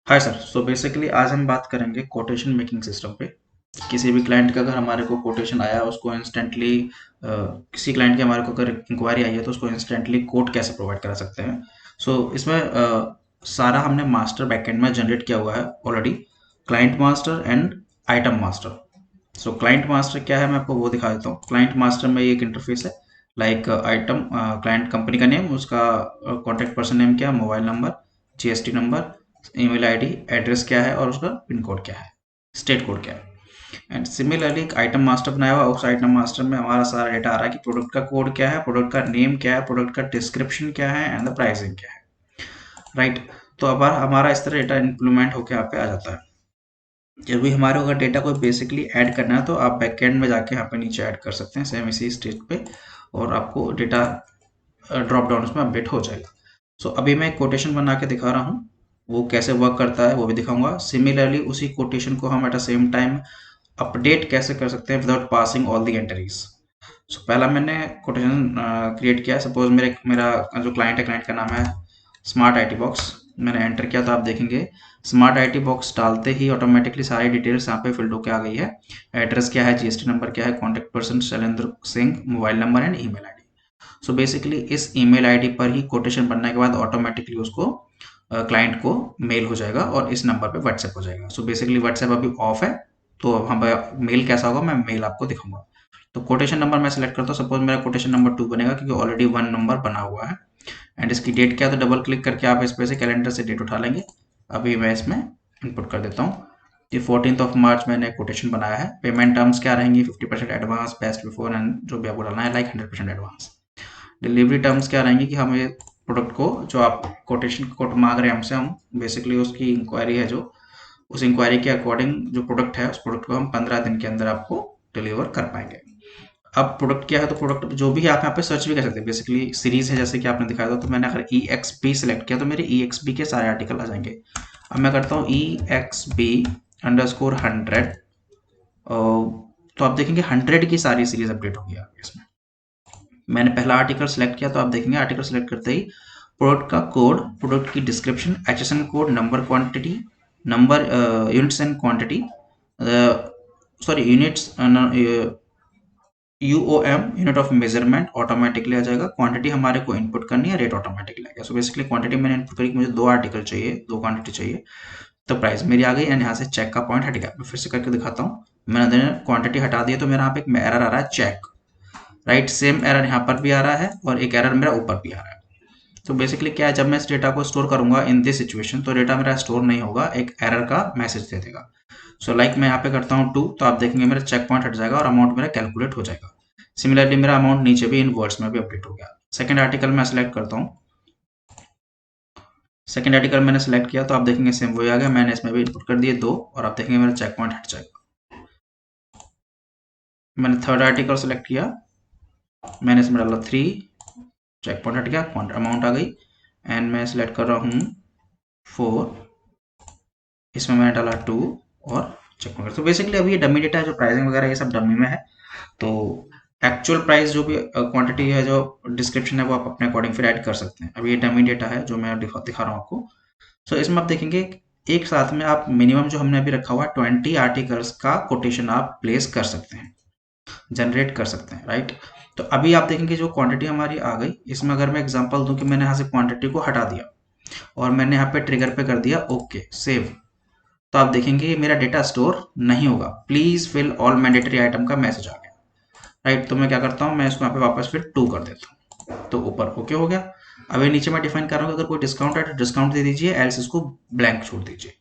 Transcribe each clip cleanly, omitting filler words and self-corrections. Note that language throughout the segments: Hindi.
Hi sir. सो बेसिकली आज हम बात करेंगे कोटेशन मेकिंग सिस्टम पे। किसी भी क्लाइंट का अगर हमारे को कोटेशन आया उसको इंस्टेंटली किसी क्लाइंट की हमारे को अगर इंक्वायरी आई है तो उसको इंस्टेंटली कोट कैसे प्रोवाइड करा सकते हैं। इसमें सारा हमने मास्टर बैकएंड में जनरेट किया हुआ है already, client master and item master. Client master क्या है मैं आपको वो दिखा देता हूँ। क्लाइंट मास्टर में ये एक इंटरफेस है, लाइक आइटम क्लाइंट कंपनी का नेम, उसका कॉन्टैक्ट पर्सन नेम क्या, mobile number, GST number, email ID, address क्या है और उसका पिन कोड क्या है, स्टेट कोड क्या है। एंड सिमिलरली एक आइटम मास्टर बनाया हुआ, उस आइटम मास्टर में हमारा सारा डेटा आ रहा है कि प्रोडक्ट का कोड क्या है, प्रोडक्ट का नेम क्या है, प्रोडक्ट का डिस्क्रिप्शन क्या है एंड द प्राइसिंग क्या है। राइट। तो अब हमारा इस तरह डेटा इंप्लीमेंट होकर यहाँ पे आ जाता है। जब भी हमारे को अगर डेटा को बेसिकली ऐड करना है तो आप बैकएंड में जाके यहाँ पे नीचे ऐड कर सकते हैं सेम इसी स्टेज पे, और आपको डेटा ड्रॉप डाउन उसमें अपडेट हो जाएगा। अभी मैं एक कोटेशन बना के दिखा रहा हूँ, वो कैसे वर्क करता है वो भी दिखाऊंगा। सिमिलरली उसी कोटेशन को हम at the same time update कैसे कर सकते हैं without passing all the entries. पहला मैंने कोटेशन क्रिएट किया। सपोज मेरा जो क्लाइंट है, क्लाइंट का नाम है स्मार्ट आईटी बॉक्स। मैंने एंटर किया तो आप देखेंगे स्मार्ट आईटी बॉक्स डालते ही ऑटोमेटिकली सारी डिटेल्स यहाँ पे फिल्ड होकर आ गई है। एड्रेस क्या है, जीएसटी नंबर क्या है, contact person Shailendra Singh, mobile number and email ID. Basically इस ईमेल आईडी पर ही कोटेशन बनने के बाद ऑटोमेटिकली उसको क्लाइंट को मेल हो जाएगा और इस नंबर पे व्हाट्सएप हो जाएगा। बेसिकली व्हाट्सएप अभी ऑफ है, तो अब हम मेल कैसा होगा मैं मेल आपको दिखाऊंगा। कोटेशन नंबर मैं सेलेक्ट करता हूँ। सपोज मेरा कोटेशन नंबर 2 बनेगा क्योंकि ऑलरेडी 1 नंबर बना हुआ है। एंड इसकी डेट क्या है, तो डबल क्लिक करके आप इस पे से कैलेंडर से डेट उठा लेंगे। अभी मैं इसमें इनपुट कर देता हूँ कि 14 मार्च मैंने कोटेशन बनाया है। पेमेंट टर्म्स क्या रहेंगी, 50% एडवांस, बेस्ट बिफोर एंड जो भी आपको डालना है लाइक 100% एडवांस। डिलीवरी टर्म्स क्या रहेंगी कि हम ये प्रोडक्ट को जो आप कोटेशन कोड मांग रहे हैं हमसे, हम बेसिकली उसकी इंक्वायरी है जो, उस इंक्वायरी के अकॉर्डिंग जो प्रोडक्ट है उस प्रोडक्ट को हम 15 दिन के अंदर आपको डिलीवर कर पाएंगे। अब प्रोडक्ट क्या है, तो प्रोडक्ट जो भी है आप यहाँ पे सर्च भी कर सकते हैं। बेसिकली सीरीज है जैसे कि आपने दिखाया था, तो मैंने अगर ई एक्स बी सेलेक्ट किया तो मेरे ई एक्स बी के सारे आर्टिकल आ जाएंगे। अब मैं करता हूँ ई एक्स बी _100, तो आप देखेंगे 100 की सारी सीरीज अपडेट होगी आगे इसमें। मैंने पहला आर्टिकल सेलेक्ट किया तो आप देखेंगे आर्टिकल सेलेक्ट करते ही प्रोडक्ट का कोड, प्रोडक्ट की description, HSN code, number quantity, number units and quantity, sorry units, UOM unit of measurement automatically आ जाएगा। क्वांटिटी हमारे को इनपुट करनी है, रेट ऑटोमेटिकली आ गया। बेसिकली क्वांटिटी मैंने इनपुट करी, मुझे 2 आर्टिकल चाहिए, 2 क्वांटिटी चाहिए, तो प्राइस मेरी आ गई एंड यहाँ से चेक का पॉइंट हट गया। मैं फिर से करके दिखाता हूँ। मैंने क्वांटिटी हटा दिया तो मेरा यहाँ पे एक एरर आ रहा है चेक। राइट, सेम एरर यहाँ पर भी आ रहा है और एक एरर मेरा ऊपर भी आ रहा है। बेसिकली क्या है, जब मैं इस डेटा को स्टोर करूंगा इन दिस सिचुएशन तो डेटा मेरा स्टोर नहीं होगा, एक एरर का मैसेज दे देगा। लाइक मैं यहाँ पे करता हूँ 2, तो आप देखेंगे मेरा चेक पॉइंट हट जाएगा और अमाउंट मेरा कैलकुलेट हो जाएगा। सिमिलरली मेरा अमाउंट नीचे भी इन वर्ड्स में भी अपडेट हो गया। सेकंड आर्टिकल मैं सेलेक्ट करता हूँ। सेकंड आर्टिकल मैंने सेलेक्ट किया तो आप देखेंगे सेम वही आ गया। मैंने इसमें भी इनपुट कर दिए 2 और आप देखेंगे मेरा चेक पॉइंट हट जाएगा। मैंने थर्ड आर्टिकल सेलेक्ट किया, मैंने इसमें डाला 3, चेक पॉइंट हट गया, अमाउंट आ गई। एंड मैं सिलेक्ट कर रहा हूँ 4, इसमें मैंने डाला 2 और चेक पॉइंट। बेसिकली अभी ये डमी डेटा है, जो प्राइसिंग वगैरह ये सब डमी में है। तो एक्चुअल प्राइस जो भी क्वांटिटी है, जो डिस्क्रिप्शन है, वो आप अपने अकॉर्डिंग फिर ऐड कर सकते हैं। अभी ये डमी डेटा है जो मैं दिखा रहा हूँ आपको। इसमें आप देखेंगे एक साथ में आप मिनिमम जो हमने अभी रखा हुआ है 20 आर्टिकल्स का कोटेशन आप प्लेस कर सकते हैं, जनरेट कर सकते हैं। राइट। तो अभी आप देखेंगे जो क्वांटिटी हमारी आ गई, इसमें अगर मैं एग्जांपल दूं कि मैंने यहाँ से क्वांटिटी को हटा दिया और मैंने यहाँ पे ट्रिगर पे कर दिया ओके सेव, तो आप देखेंगे ये मेरा डेटा स्टोर नहीं होगा। Please fill all mandatory item का मैसेज आ गया। राइट। तो मैं क्या करता हूँ, मैं इसको यहाँ पे वापस फिर 2 कर देता हूँ, तो ऊपर ओके हो गया। अभी नीचे मैं डिफाइन कर रहा हूँ कि अगर कोई डिस्काउंट है तो डिस्काउंट दे दीजिए, एल्स इसको ब्लैंक छोड़ दीजिए।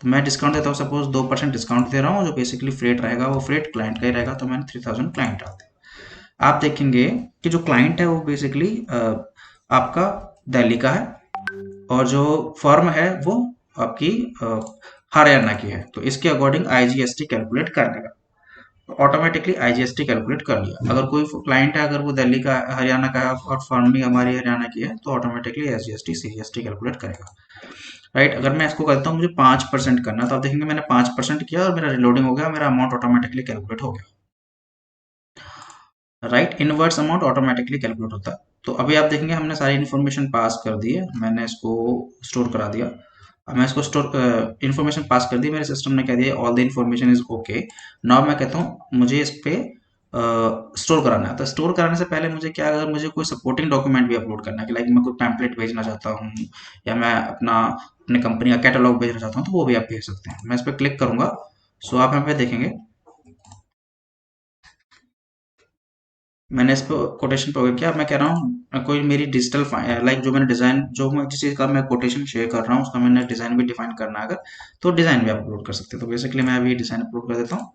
तो मैं डिस्काउंट देता हूँ, सपोज 2% डिस्काउंट दे रहा हूँ, जो बेसिकली फ्रेट रहेगा वो फ्रेट क्लाइंट का ही रहेगा, तो मैंने 3000 क्लाइंट डाल दिया। आप देखेंगे कि जो क्लाइंट है वो बेसिकली आपका दिल्ली का है और जो फर्म है वो आपकी हरियाणा की है, तो इसके अकॉर्डिंग आईजीएसटी कैलकुलेट कर लेगा। ऑटोमेटिकली आईजीएसटी कैलकुलेट कर लिया। अगर कोई क्लाइंट है, अगर वो दिल्ली का, हरियाणा का है और फर्म भी हमारी हरियाणा की है, तो ऑटोमेटिकली एसजीएसटी सीजीएसटी कैलकुलेट करेगा। राइट। अगर मैं इसको करता हूँ मुझे 5% करना, तो आप देखेंगे मैंने 5% किया और मेरा रिलोडिंग हो गया, मेरा अमाउंट ऑटोमेटिकली कैलकुलेट हो गया। Right. Inverse amount automatically calculate होता है। तो अभी आप देखेंगे हमने सारी इन्फॉर्मेशन पास कर दी है, मैंने इसको स्टोर करा दिया। मैं इसको स्टोर इन्फॉर्मेशन पास कर दी, मेरे सिस्टम ने कह दिया all the information is okay. Now मैं कहता हूँ मुझे इस पे स्टोर कराना है। तो स्टोर कराने से पहले मुझे क्या, अगर मुझे कोई सपोर्टिंग डॉक्यूमेंट भी अपलोड करना है कि लाइक मैं कोई पैम्पलेट भेजना चाहता हूँ या मैं अपने कंपनी का कैटलॉग भेजना चाहता हूँ, तो वो भी आप भेज सकते हैं। मैं इस पर क्लिक करूंगा। सो आप यहाँ पे देखेंगे मैंने इसको कोटेशन पे हो गया। क्या मैं कह रहा हूँ, कोई मेरी डिजिटल लाइक जो मैंने डिजाइन, जो मैं जिस चीज का मैं कोटेशन शेयर कर रहा हूँ उसका मैंने डिजाइन भी डिफाइन करना है अगर, तो डिजाइन भी आप अपलोड कर सकते हैं। तो बेसिकली मैं अभी डिजाइन अपलोड कर देता हूँ।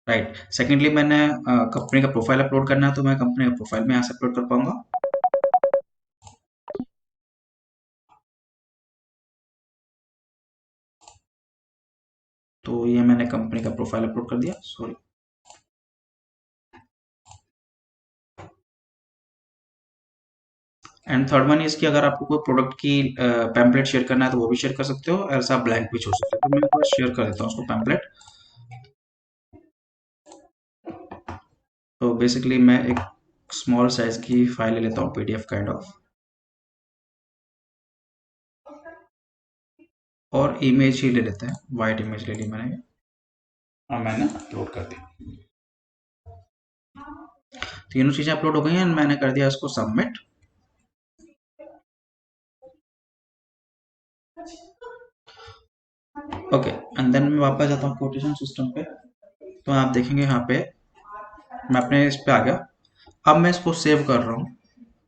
राइट, सेकेंडली मैंने कंपनी का प्रोफाइल अपलोड करना है, तो मैं कंपनी का प्रोफाइल में यहाँ से अपलोड कर पाऊंगा। तो ये मैंने कंपनी का प्रोफाइल अपलोड कर दिया, sorry. And third one is कि अगर आपको कोई प्रोडक्ट की पैम्पलेट शेयर करना है तो वो भी शेयर कर सकते हो, ऐसा ब्लैंक भी छोड़ सकते हो। तो मैं शेयर कर देता हूँ उसको पैम्पलेट। तो बेसिकली मैं एक स्मॉल साइज की फाइल ले लेता हूँ, पीडीएफ काइंड ऑफ, और इमेज ही ले लेते हैं, वाइट इमेज ले ली मैंने और मैंने अपलोड कर दी। तीनों चीजें अपलोड हो गई हैं, मैंने कर दिया इसको सबमिट। ओके, एंड देन मैं वापस जाता हूँ कोटेशन सिस्टम पे। तो आप देखेंगे यहाँ पे मैं अपने इस पे आ गया। अब मैं इसको सेव कर रहा हूँ।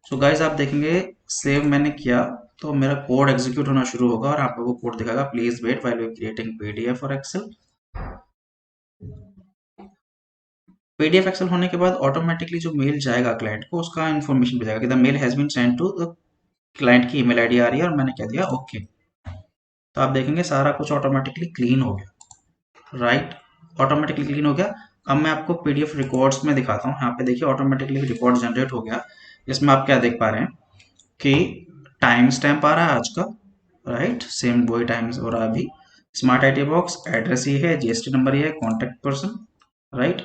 सो गाइज आप देखेंगे सेव मैंने किया तो मेरा कोड एग्जीक्यूट होना शुरू होगा और आप वो कोड दिखाएगा please wait while we creating PDF और एक्सेल। पीडीएफ एक्सेल होने के बाद ऑटोमेटिकली जो मेल जाएगा क्लाइंट को उसका इन्फॉर्मेशन भेजेगा कि the mail has been send to the client की ईमेल आईडी आ रही है और मैंने कह दिया ओके। तो आप देखेंगे सारा कुछ ऑटोमेटिकली क्लीन हो गया। राइट, ऑटोमेटिकली क्लीन हो गया। अब मैं आपको पीडीएफ रिकॉर्ड्स में दिखाता हूँ। यहाँ पे देखिए ऑटोमेटिकली रिकॉर्ड जनरेट हो गया। इसमें आप क्या देख पा रहे हैं कि टाइम स्टैम्प आ रहा है आज का, राइट, सेम वही टाइम हो रहा है अभी। स्मार्ट आईटी बॉक्स, एड्रेस ये है, जीएसटी नंबर ये है, कॉन्टेक्ट पर्सन, राइट।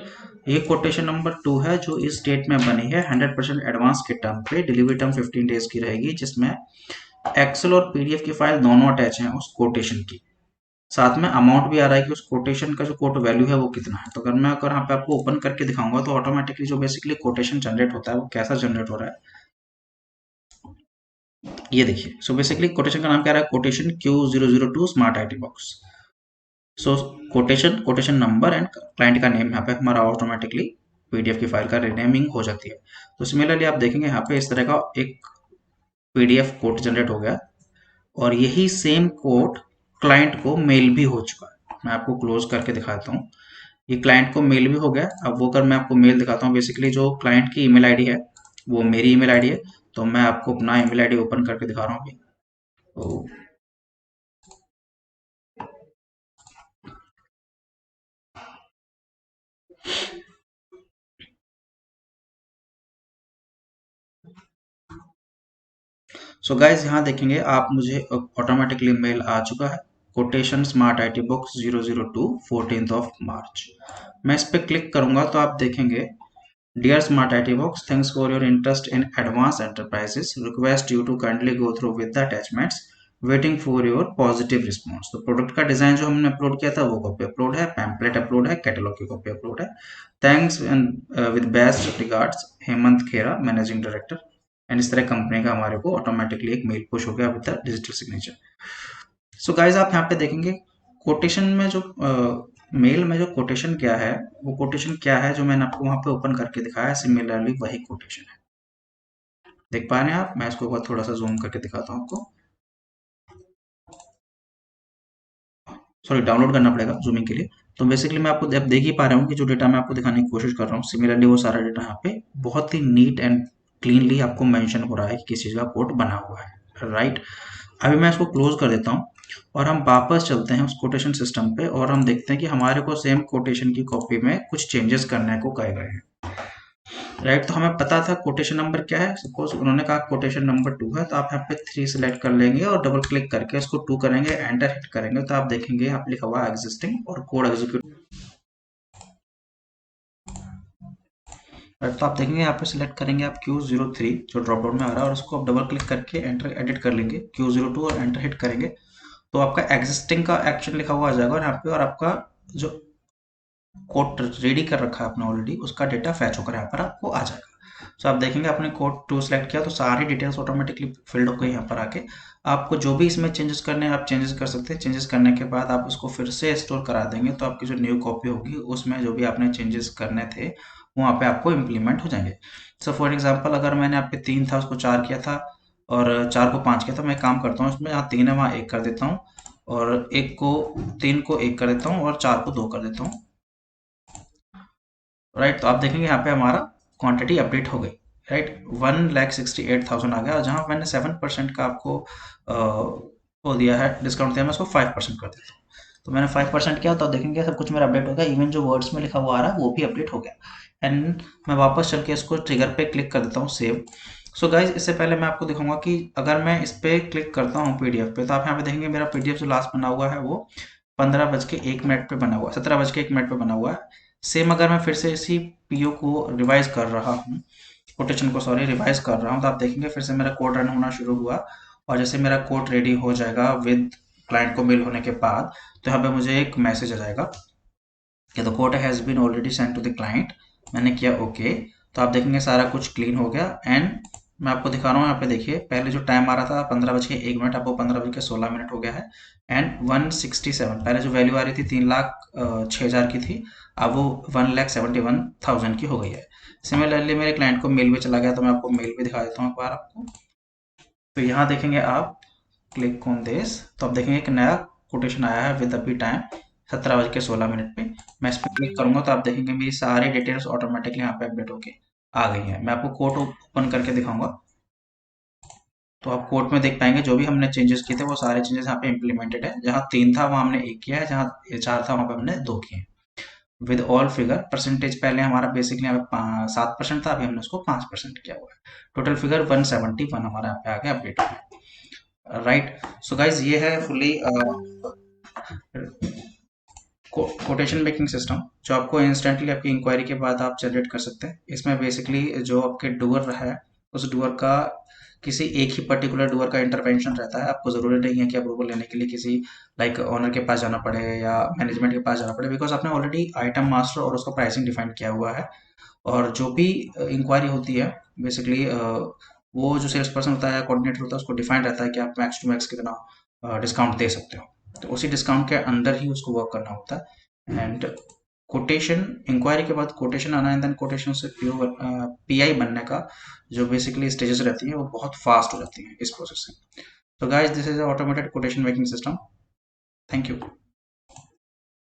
ये कोटेशन नंबर 2 है जो इस डेट में बनी है 100% एडवांस के टर्म पे। डिलीवरी टर्म 15 डेज की रहेगी, जिसमें एक्सेल और पीडीएफ की फाइल दोनों अटैच हैं उस कोटेशन की। साथ में अमाउंट भी आ रहा है कि उस कोटेशन का जो कोट वैल्यू है वो कितना है। तो अगर यहाँ पे आपको ओपन करके दिखाऊंगा तो ऑटोमेटिकली जो बेसिकली कोटेशन जनरेट होता है वो कैसा जनरेट हो रहा है ये देखिए। सो बेसिकली कोटेशन का नाम क्या रहा है, quotation Q002 smart IT box. So quotation number and client का नेम यहाँ पे हमारा ऑटोमेटिकली पीडीएफ की फाइल का रिनेमिंग हो जाती है। तो सिमिलरली आप देखेंगे यहाँ पे इस तरह का एक पीडीएफ कोड जनरेट हो गया और यही सेम कोड क्लाइंट को मेल भी हो चुका है। मैं आपको क्लोज करके दिखाता हूँ। ये क्लाइंट को मेल भी हो गया। अब वो अगर मैं आपको मेल दिखाता हूँ, बेसिकली जो क्लाइंट की ईमेल आईडी है वो मेरी ईमेल आईडी है। तो मैं आपको अपना ईमेल आईडी ओपन करके दिखा रहा हूँ अभी। तो सो गाइज यहाँ देखेंगे आप, मुझे ऑटोमेटिकली मेल आ चुका है, कोटेशन स्मार्ट आईटी बॉक्स 002 14 मार्च। मैं इस पर क्लिक करूंगा तो आप देखेंगे dear smart IT box, thanks for your interest in advance enterprises, request you to kindly go through with the attachments, waiting for your positive response. तो प्रोडक्ट का डिजाइन जो हमने अपलोड किया था वो कॉपी अपलोड है, पैम्पलेट अपलोड है, कैटलॉग की कॉपी अपलोड है। Thanks and with best regards Hemant Khera, managing director. And इस तरह कंपनी का हमारे को ऑटोमेटिकली एक मेल पुश हो गया with the digital signature. So guys आप यहाँ पे देखेंगे कोटेशन में जो मेल में जो कोटेशन क्या है, वो कोटेशन क्या है जो मैंने आपको वहां पे ओपन करके दिखाया, सिमिलरली वही कोटेशन है। देख पा रहे हैं आप? मैं इसको एक बार थोड़ा सा जूम करके दिखाता हूँ आपको। सॉरी, डाउनलोड करना पड़ेगा जूमिंग के लिए। तो बेसिकली मैं आपको अब देख ही पा रहा हूँ कि जो डेटा मैं आपको दिखाने की कोशिश कर रहा हूँ, सिमिलरली वो सारा डेटा यहाँ पे बहुत ही नीट एंड क्लीनली आपको मेंशन हो रहा है कि किस चीज़ का कोड बना हुआ है, राइट। अभी मैं इसको क्लोज कर देता हूँ और हम वापस चलते हैं उस कोटेशन सिस्टम पे और हम देखते हैं कि हमारे को सेम कोटेशन की कॉपी में कुछ चेंजेस करने को कहे गए हैं, राइट। तो हमें पता था कोटेशन नंबर क्या है, सपोज उन्होंने कहा कोटेशन नंबर 2 है, तो आप यहाँ पे 3 सिलेक्ट कर लेंगे और डबल क्लिक करके इसको 2 करेंगे, एंटर हिट करेंगे तो आप देखेंगे यहाँ पे लिखा हुआ एग्जिस्टिंग और कोड एग्जीक्यूट। तो आप देखेंगे यहाँ पे सिलेक्ट करेंगे आप Q03 जो ड्रॉप डाउन में आ रहा है, और उसको आप डबल क्लिक करके एंटर एडिट कर लेंगे Q02 और एंटर हिट करेंगे, तो आपका एग्जिस्टिंग का एक्शन लिखा हुआ आ जाएगा और यहाँ पे, और आपका जो कोड रेडी कर रखा है आपने ऑलरेडी, उसका डेटा फैच होकर यहाँ पर आपको आ जाएगा। सो आप देखेंगे आपने कोड 2 सेलेक्ट किया तो सारी डिटेल्स ऑटोमेटिकली फिल्ड हो गई यहाँ पर आके। आपको जो भी इसमें चेंजेस करने हैं आप चेंजेस कर सकते हैं। चेंजेस करने के बाद आप उसको फिर से स्टोर करा देंगे, तो आपकी जो न्यू कॉपी होगी उसमें जो भी आपने चेंजेस करने थे वहाँ पे आपको इम्प्लीमेंट हो जाएंगे। सो फॉर एग्जाम्पल अगर मैंने यहाँ पे 3 था उसको 4 किया था, और 4 को 5 किया था, मैं एक काम करता हूँ इसमें, जहाँ 3 है वहाँ 1 कर देता हूँ, और 3 को 1 कर देता हूँ, और 4 को 2 कर देता हूँ। राइट, तो आप देखेंगे यहाँ पे हमारा क्वांटिटी अपडेट हो गई। राइट, 1,68,000 आ गया, और जहाँ मैंने 7% का आपको वो दिया है डिस्काउंट दिया, मैं उसको 5% कर देता हूँ। तो मैंने 5% किया, तो आप देखेंगे सब कुछ मेरा अपडेट हो गया, इवन जो वर्ड्स में लिखा हुआ आ रहा है वो भी अपडेट हो गया। एंड मैं वापस चल के इसको ट्रिगर पे क्लिक कर देता हूँ, सेव। सो गाइज, इससे पहले मैं आपको दिखाऊंगा कि अगर मैं इस पे क्लिक करता हूँ पीडीएफ पे, तो आप यहाँ पे देखेंगे मेरा पीडीएफ जो लास्ट बना हुआ है वो 15:01 पे बना हुआ है, 17:01 पे बना हुआ है। सेम अगर मैं फिर से इसी पीओ को रिवाइज कर रहा हूँ, कोटेशन को सॉरी रिवाइज कर रहा हूँ, तो आप देखेंगे फिर से मेरा कोड रन होना शुरू हुआ, और जैसे मेरा कोड रेडी हो जाएगा विद क्लाइंट को मेल होने के बाद, तो यहाँ पे मुझे एक मैसेज आ जाएगा कि the code has been already send to the client. मैंने किया ओके, तो आप देखेंगे सारा कुछ क्लीन हो गया। एंड मैं आपको दिखा रहा हूँ, यहाँ पे देखिए पहले जो टाइम आ रहा था 15:01, अब वो 15:16 हो गया है। एंड 167, पहले जो वैल्यू आ रही थी 3,06,000 की थी, अब वो 1,71,000 की हो गई है। सिमिलरली मेरे क्लाइंट को मेल भी चला गया, तो मैं आपको मेल भी दिखा देता हूँ एक बार आपको। तो यहाँ देखेंगे आप, क्लिक ऑन दिस, तो आप देखेंगे एक नया कोटेशन आया है विद अभी टाइम 17:16 पे। मैं इस पर क्लिक करूंगा तो आप देखेंगे मेरी सारी डिटेल्स ऑटोमेटिकली यहाँ पे अपडेट होके आ गई हैं। मैं आपको कोड ओपन करके दिखाऊंगा, तो आप कोड में देख पाएंगे जो भी हमने चेंजेस किए थे वो सारे चेंजेस यहाँ पे इम्प्लीमेंटेड है। जहाँ 3 था वहाँ हमने 1 किया है, जहाँ 4 था वहाँ पे हमने 2 किए हैं। विद ऑल फिगर परसेंटेज, पहले हमारा बेसिकली यहाँ पे 7% था, अभी हमने उसको 5% किया हुआ है। टोटल फिगर 171 हमारा यहाँ पे आगे अपडेट हो गया। राइट, सो गाइज ये है फुली कोटेशन मेकिंग सिस्टम, जो आपको इंस्टेंटली आपकी इंक्वायरी के बाद आप जनरेट कर सकते हैं। इसमें बेसिकली जो आपके डूअर है, उस डूअर का किसी एक ही पर्टिकुलर डूअर का इंटरवेंशन रहता है। आपको ज़रूरी नहीं है कि अप्रूवल लेने के लिए किसी लाइक ओनर के पास जाना पड़े या मैनेजमेंट के पास जाना पड़े, बिकॉज आपने ऑलरेडी आइटम मास्टर और उसका प्राइसिंग डिफाइन किया हुआ है। और जो भी इंक्वायरी होती है बेसिकली, वो जो सेल्स पर्सन होता है, कोऑर्डिनेटर होता है, उसको डिफाइन रहता है कि आप मैक्स टू मैक्स कितना डिस्काउंट दे सकते हो। तो उसी डिस्काउंट के अंदर ही उसको वर्क करना होता है। एंड कोटेशन इंक्वायरी के बाद कोटेशन आना, एंड देन कोटेशन से पीआई बनने का जो बेसिकली स्टेजेस रहती है वो बहुत फास्ट हो जाती है इस प्रोसेस से। तो guys, this is automated quotation making system. Thank you.